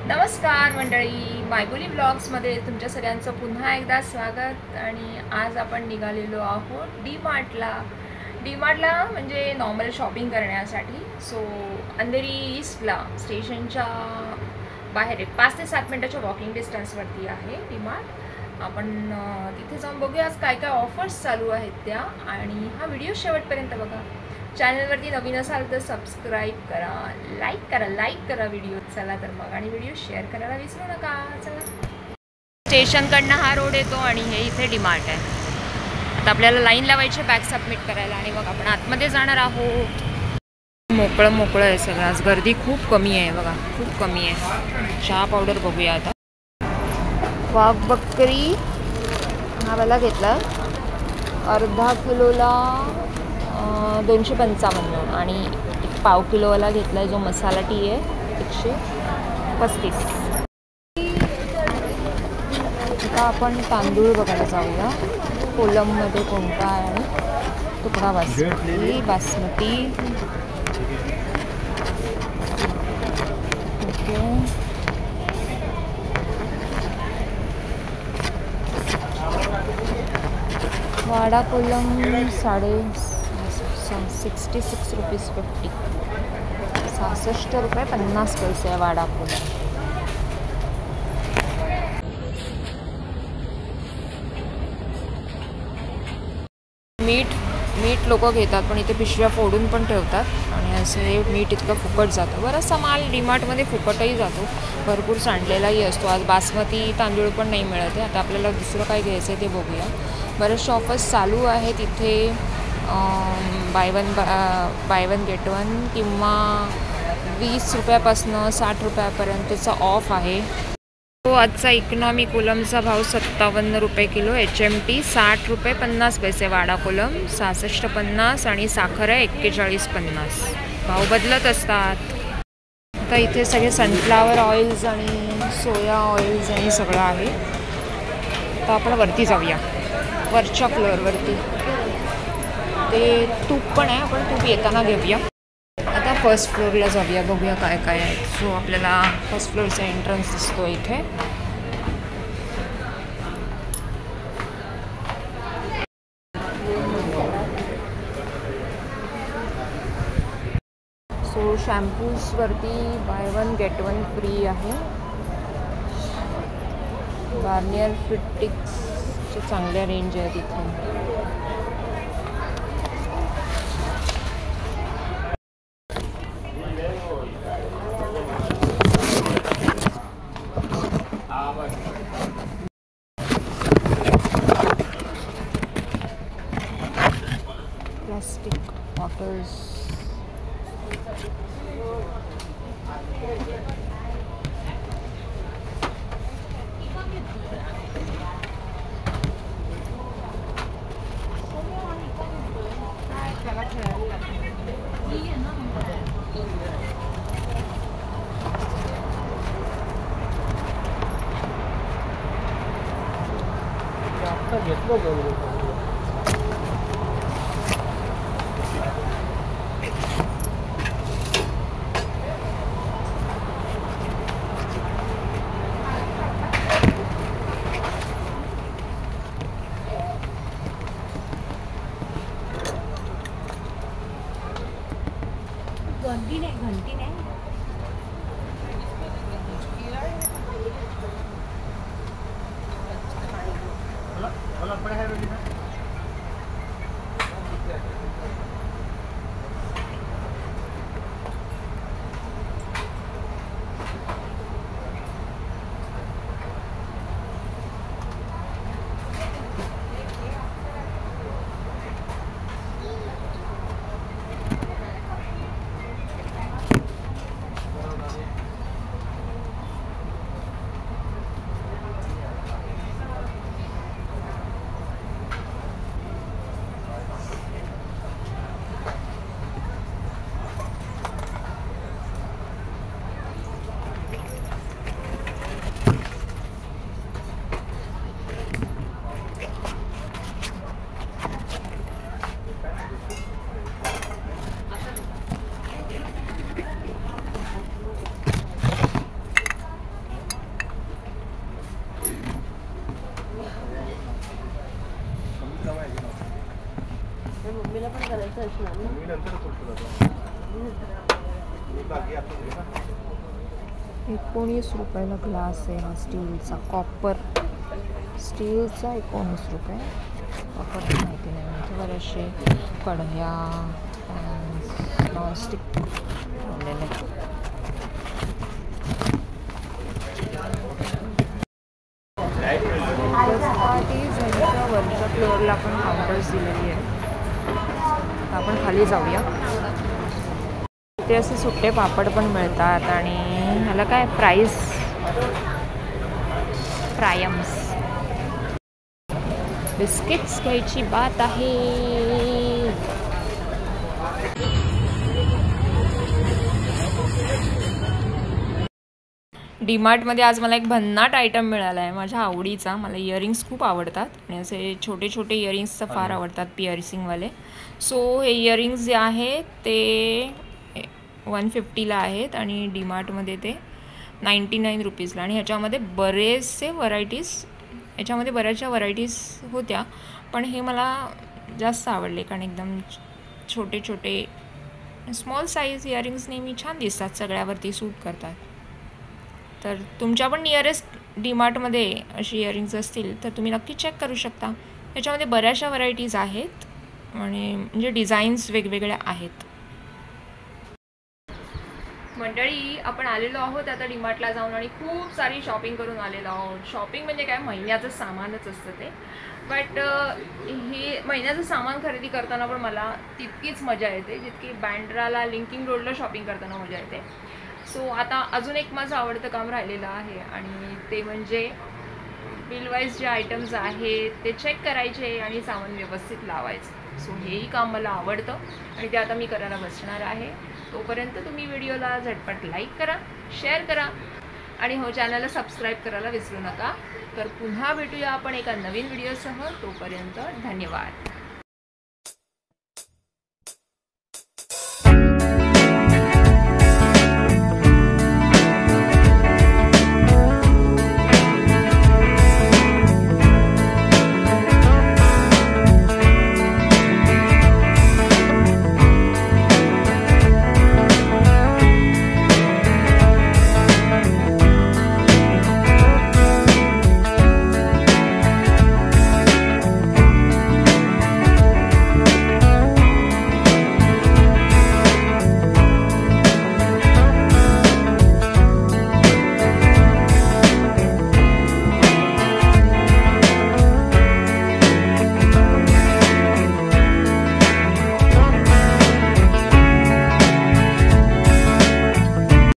नमस्कार मंडळी, मायबोली ब्लॉग्समध्ये तुमच्या सगळ्यांचं पुन्हा एकदा स्वागत। आणि आज आपण निघालेलो आहोत डी-मार्टला म्हणजे नॉर्मल शॉपिंग करण्यासाठी। सो अंधेरी ईस्टला स्टेशनच्या बाहेर 5 ते 7 मिनिटाच्या वॉकिंग डिस्टन्सवरती आहे डी-मार्ट। आपण तिथे जाऊन बघूया आज काय काय ऑफर्स चालू आहेत त्या, आणि हा व्हिडिओ शेवटपर्यंत बघा। चॅनलवरती नवीन असाल तर सबस्क्राईब करा, लाईक करा व्हिडिओ। चला तर मग, आणि व्हिडिओ शेअर करायला विसरू नका। चला, स्टेशनकडनं हा रोड येतो आणि हे इथे डी-मार्ट आहे। आता आपल्याला लाईन लावायची बॅग सबमिट करायला, आणि मग आपण आतमध्ये जाणार आहोत। मोकळं आहे सगळं, आज गर्दी खूप कमी आहे बघा, खूप कमी आहे। चहा पावडर बघूया आता। वाघ बकरी हा वाला घेतला अर्धा किलोला 255, आणि एक पाव किलोवाला घेतला आहे जो मसाला टी आहे 135। आता आपण तांदूळ बघायला जाऊया, कोलममध्ये कोणता आहे, आणि तुकडा बासमती। ओके, वाडा कोलम 66 रुपीज 50, 66 रुपये 50 पैसे आहे वाडा कोलम। मीठ लोक घेतात, पण इथे पिशव्या फोडून पण ठेवतात, आणि असे मीठ इतकं फुकट जातं। बराचसा माल डी-मार्टमध्ये फुकटही जातो, भरपूर सांडलेलाही असतो। आज बासमती तांदूळ पण नाही मिळत आहे। आता आपल्याला दुसरं काय घ्यायचं आहे ते बघूया। बरेचसे ऑफर्स चालू आहेत इथे, बाय वन गेट वन, किंवा 20 रुपयापासून 60 रुपयापर्यंतचा ऑफ आहे। तो आजचा इकॉनॉमी कोलमचा भाव 57 रुपये किलो, HMT 60 रुपये 50 पैसे, वाडा कोलम 66.50, आणि साखर आहे 41.50। भाव बदलत असतात। आता इथे सगळे सनफ्लावर ऑइल्स आणि सोया ऑइल्स आणि सगळं आहे। आता आपण वरती जाऊया, वरच्या फ्लोअरवरती ते तूप पण आहे, आपण तूप येताना घेऊया। आता फर्स्ट फ्लोअरला जाऊया, बघूया काय काय आहे। सो आपल्याला फर्स्ट फ्लोअरचा एंट्रन्स दिसतो इथे। सो शॅम्पूजवरती buy one get one free आहे। गार्नियर फिटिक्सचे चांगल्या रेंज आहेत इथे। प्लास्टिक बॉटल्स, घंटी नाही ₹19 ग्लास आहे हा स्टीलचा, कॉपर स्टीलचा 19 रुपये. कॉपर माहिती नाही म्हणजे बरेचसे कढया नॉनस्टिक ठेवलेले आहेत. वरच्या फ्लोअरला आपण काउंटर्स दिलेली आहे. आता आपण खाली जाऊया. ते असे सुट्टे पापड पण मिळतात आणि ह्याला काय फ्रायम्स बिस्किट्स घ्यायची बात आहे. डीमार्टमध्ये आज मला एक भन्नाट आयटम मिळाला आहे माझ्या आवडीचा. मला इयरिंग्स खूप आवडतात आणि असे छोटे छोटे इयरिंग्स तर फार आवडतात पिअर्सिंगवाले. सो हे इयरिंग्स जे आहे ते 150ला आहेत आणि डीमार्टमध्ये ते 99 रुपीजला. आणि ह्याच्यामध्ये बऱ्याचशा व्हरायटीज होत्या, पण हे मला जास्त आवडले कारण एकदम छोटे छोटे स्मॉल साईज इयरिंग्स नेहमी छान दिसतात, सगळ्यावरती सूट करतात. तर तुमच्या पण नियरेस्ट डीमार्टमध्ये अशी इयरिंग्स असतील तर तुम्ही नक्की चेक करू शकता. याच्यामध्ये बऱ्याचशा व्हरायटीज आहेत आणि म्हणजे डिझाईन्स वेगवेगळ्या आहेत. मंडळी, आपण आलेलो आहोत आता डीमार्टला जाऊन आणि खूप सारी शॉपिंग करून आलेलो आहोत. शॉपिंग म्हणजे काय, महिन्याचं सामानच असतं ते. बट हे महिन्याचं सामान खरेदी करताना पण मला तितकीच मजा येते जितकी बँड्राला लिंकिंग रोडला शॉपिंग करताना मजा येते. सो आता अजून एक माझं आवडतं काम राहिलेलं आहे आणि ते म्हणजे बिलवाईज जे आयटम्स आहेत ते चेक करायचे आणि सामान व्यवस्थित लावायचं. सो हेही काम मला आवडतं आणि ते आता मी करायला बसणार आहे. तोपर्यंत तुम्ही व्हिडिओला झटपट लाईक करा, शेअर करा आणि हो चॅनलला सबस्क्राईब करायला विसरू नका. तर पुन्हा भेटूया आपण एका नवीन व्हिडिओसह. तोपर्यंत धन्यवाद.